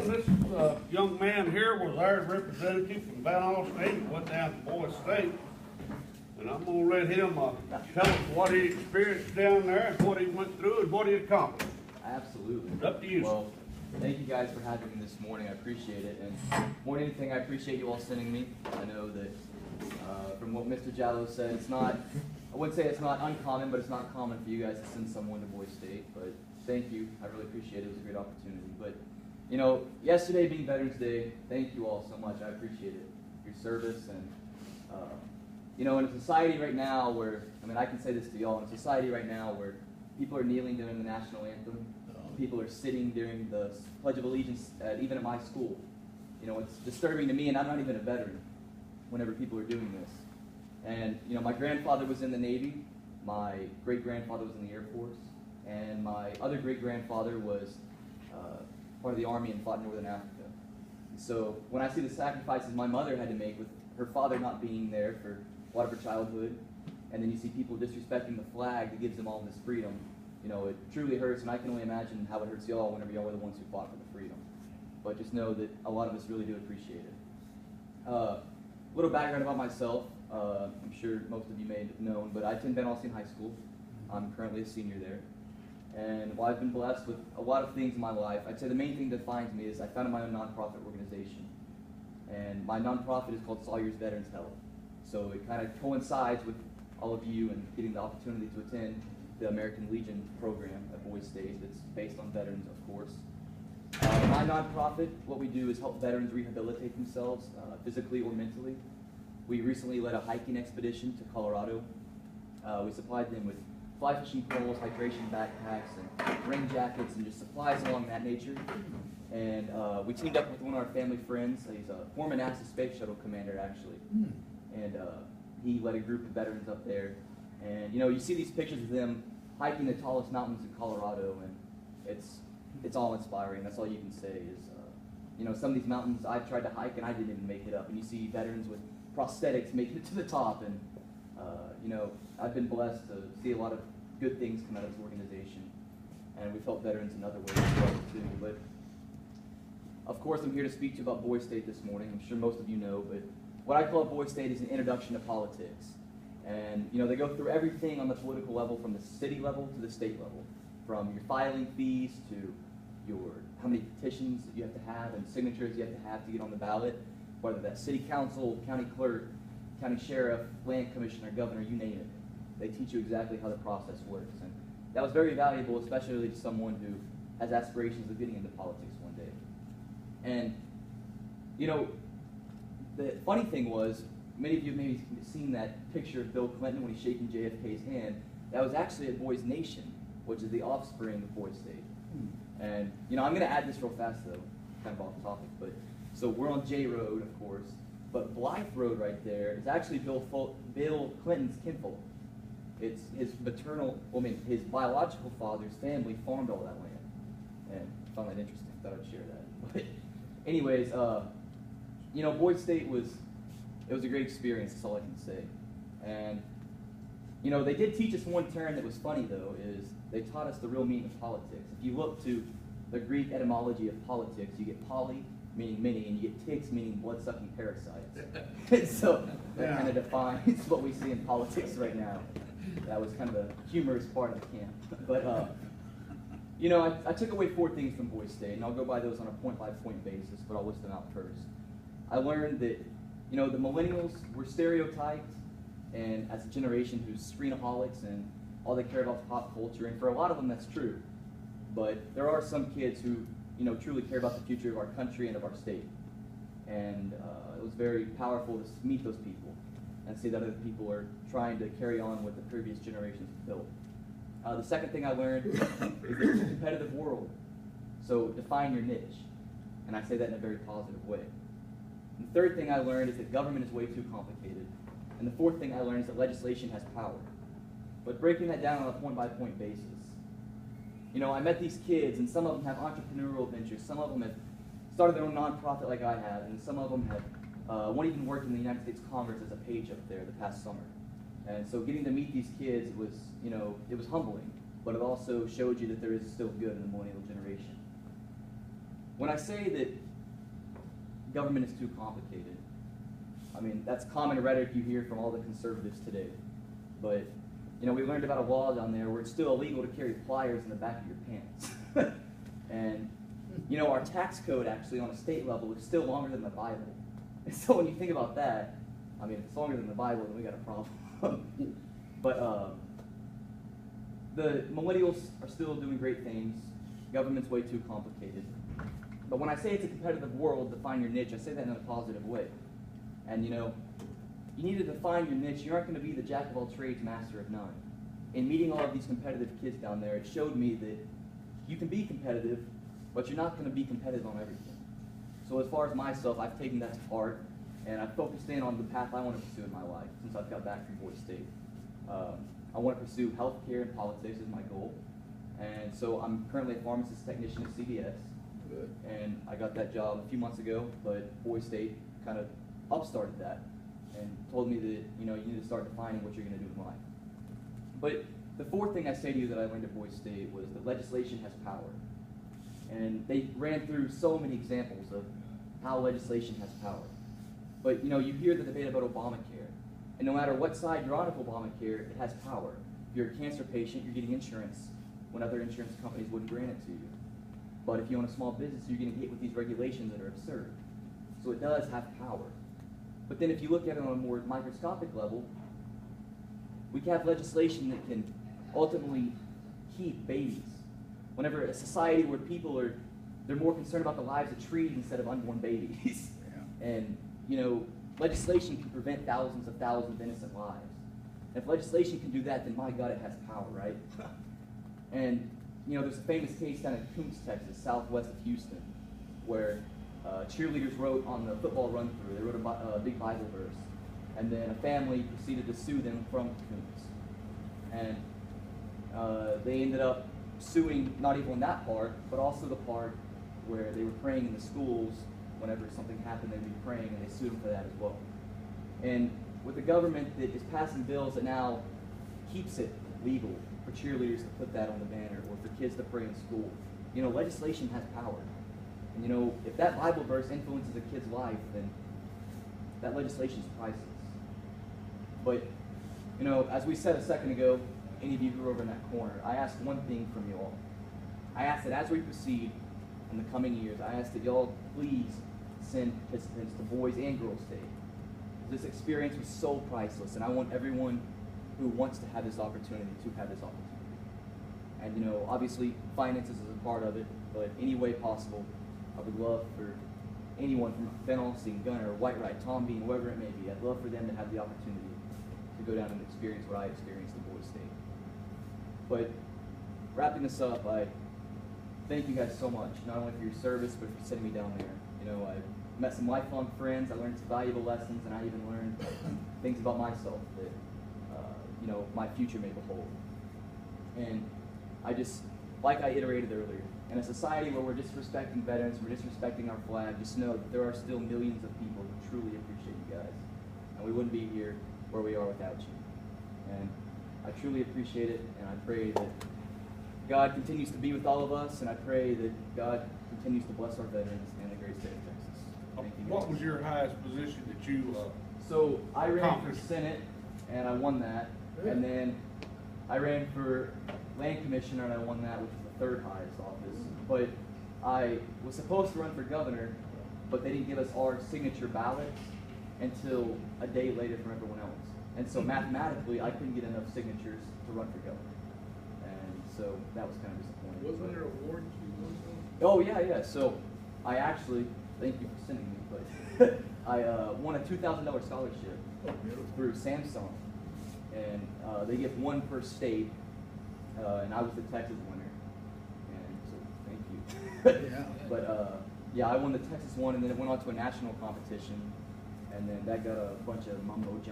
gentlemen, this young man here was our representative from Van Alstyne, went down to Boise State. And I'm gonna let him tell us what he experienced down there, and what he went through, and what he accomplished. Absolutely. It's up to you. Well, thank you guys for having me this morning. I appreciate it. And more than anything, I appreciate you all sending me. I know that from what Mr. Jallo said, it's not, I wouldn't say it's not uncommon, but it's not common for you guys to send someone to Boise State. But thank you. I really appreciate it. It was a great opportunity. But, you know, yesterday being Veterans Day, thank you all so much. I appreciate it. Your service and, you know, in a society right now where, I mean, I can say this to y'all, in a society right now where people are kneeling during the national anthem, people are sitting during the Pledge of Allegiance, even at my school. You know, it's disturbing to me, and I'm not even a veteran, whenever people are doing this. And, you know, my grandfather was in the Navy, my great-grandfather was in the Air Force, and my other great-grandfather was part of the Army and fought in Northern Africa. So when I see the sacrifices my mother had to make with her father not being there for a lot of her childhood, and then you see people disrespecting the flag that gives them all this freedom, you know, it truly hurts, and I can only imagine how it hurts y'all whenever y'all were the ones who fought for the freedom. But just know that a lot of us really do appreciate it. Little background about myself. I'm sure most of you may have known, but I attend Van Alstyne High School. I'm currently a senior there. And while I've been blessed with a lot of things in my life, I'd say the main thing that defines me is I founded my own nonprofit organization. And my nonprofit is called Sawyer's Veterans Health. So it kind of coincides with all of you and getting the opportunity to attend the American Legion program at Boise State that's based on veterans, of course. My nonprofit, what we do is help veterans rehabilitate themselves physically or mentally. We recently led a hiking expedition to Colorado. We supplied them with fly fishing poles, hydration backpacks, and rain jackets, and just supplies along that nature. And we teamed up with one of our family friends. He's a former NASA Space Shuttle commander, actually. And he led a group of veterans up there. And, you know, you see these pictures of them hiking the tallest mountains in Colorado, and it's all inspiring. That's all you can say is, you know, some of these mountains I've tried to hike, and I didn't even make it up. And you see veterans with prosthetics making it to the top. And, you know, I've been blessed to see a lot of good things come out of this organization. And we've helped veterans in other ways as well, too. But, of course, I'm here to speak to you about Boise State this morning. I'm sure most of you know, but what I call Boise State is an introduction to politics. And, you know, they go through everything on the political level, from the city level to the state level, from your filing fees to your how many petitions you have to have and signatures you have to get on the ballot, whether that's city council, county clerk, county sheriff, land commissioner, governor, you name it. They teach you exactly how the process works. And that was very valuable, especially to someone who has aspirations of getting into politics one day. And, you know, the funny thing was, many of you have maybe seen that picture of Bill Clinton when he's shaking JFK's hand. That was actually at Boys Nation, which is the offspring of Boise State. And, you know, I'm going to add this real fast, though, kind of off topic. But so we're on J Road, of course, but Blythe Road right there is actually Bill Clinton's kinfolk. It's his maternal, well, I mean, his biological father's family farmed all that land. And I found that interesting. Thought I'd share that. But anyways, you know, Boise State it was a great experience, that's all I can say. And, you know, they did teach us one term that was funny, though, is they taught us the real meaning of politics. If you look to the Greek etymology of politics, you get poly, meaning many, and you get ticks, meaning blood-sucking parasites. And so that kind of defines what we see in politics right now. That was kind of the humorous part of the camp. But, you know, I took away 4 things from Boise State, and I'll go by those on a point-by-point basis, but I'll list them out first. I learned that, you know, the millennials were stereotyped, and as a generation who's screenaholics and all they care about is pop culture, and for a lot of them that's true. But there are some kids who, you know, truly care about the future of our country and of our state. And it was very powerful to meet those people and see that other people are trying to carry on what the previous generations have built. The second thing I learned is that it's a competitive world. So define your niche. And I say that in a very positive way. And the third thing I learned is that government is way too complicated. And the fourth thing I learned is that legislation has power. But breaking that down on a point-by-point basis. You know, I met these kids, and some of them have entrepreneurial ventures. Some of them have started their own nonprofit like I have, and some of them have, one even worked in the United States Congress as a page up there the past summer. And so getting to meet these kids was, you know, it was humbling, but it also showed you that there is still good in the millennial generation. when I say that government is too complicated, I mean, that's common rhetoric you hear from all the conservatives today. But, you know, we learned about a law down there where it's still illegal to carry pliers in the back of your pants. And, you know, our tax code actually on a state level is still longer than the Bible. And so when you think about that, I mean, if it's longer than the Bible, then we got a problem. But the millennials are still doing great things. Government's way too complicated. But when I say it's a competitive world, define your niche, I say that in a positive way. And you know, you need to define your niche. You aren't going to be the jack of all trades, master of none. In meeting all of these competitive kids down there, it showed me that you can be competitive, but you're not going to be competitive on everything. So as far as myself, I've taken that to heart, and I've focused in on the path I want to pursue in my life since I've got back from Boise State. I want to pursue healthcare and politics is my goal. And so I'm currently a pharmacist technician at CVS. Good. And I got that job a few months ago, but Boise State kind of upstarted that and told me that, you know, you need to start defining what you're going to do in life. But the fourth thing I say to you that I learned at Boise State was that legislation has power. And they ran through so many examples of how legislation has power. But, you know, you hear the debate about Obamacare. And no matter what side you're on of Obamacare, it has power. If you're a cancer patient, you're getting insurance when other insurance companies wouldn't grant it to you. But if you own a small business, you're getting hit with these regulations that are absurd. So it does have power. But then if you look at it on a more microscopic level, we can have legislation that can ultimately keep babies. Whenever a society where people they're more concerned about the lives of trees instead of unborn babies. Yeah. And, you know, legislation can prevent thousands of innocent lives. And if legislation can do that, then my God, it has power, right? And, you know, there's a famous case down in Koontz, Texas, southwest of Houston, where cheerleaders wrote on the football run-through, they wrote a big Bible verse, and then a family proceeded to sue them from Koontz. And they ended up suing not even that part, but also the part where they were praying in the schools. Whenever something happened, they'd be praying, and they sued them for that as well. And with the government that is passing bills that now keeps it legal for cheerleaders to put that on the banner, or for kids to pray in school, you know, legislation has power. And you know, if that Bible verse influences a kid's life, then that legislation is priceless. But, you know, as we said a second ago, any of you who are over in that corner, I ask one thing from you all. I ask that as we proceed in the coming years, I ask that y'all please send participants to Boys and Girls Day. This experience was so priceless, and I want everyone who wants to have this opportunity to have this opportunity. And, you know, obviously finances is a part of it, but any way possible, I would love for anyone from Ben Alstein, Gunner, White Wright, Tom Bean, whoever it may be, I'd love for them to have the opportunity to go down and experience what I experienced at Boise State. But wrapping this up, I thank you guys so much, not only for your service, but for sending me down there. You know, I met some lifelong friends, I learned some valuable lessons, and I even learned things about myself that, you know, my future may behold. And I just, like I iterated earlier, in a society where we're disrespecting veterans, we're disrespecting our flag, just know that there are still millions of people who truly appreciate you guys. And we wouldn't be here where we are without you. And I truly appreciate it, and I pray that God continues to be with all of us, and I pray that God continues to bless our veterans and the great state of Texas. Thank you. What was your highest position that you, So I ran for accomplished? Senate, and I won that. And then I ran for Land Commissioner, and I won that, which is the third highest office. But I was supposed to run for governor, but they didn't give us our signature ballots until a day later from everyone else. And so mathematically, I couldn't get enough signatures to run for governor. And so that was kind of disappointing. wasn't there awards you won? Oh, yeah. So I actually, thank you for sending me, but I won a $2,000 scholarship through Samsung. And they give one per state, and I was the Texas winner. And so thank you. Yeah. But yeah, I won the Texas one, and then it went on to a national competition. And then that got a bunch of mumbo jumbo.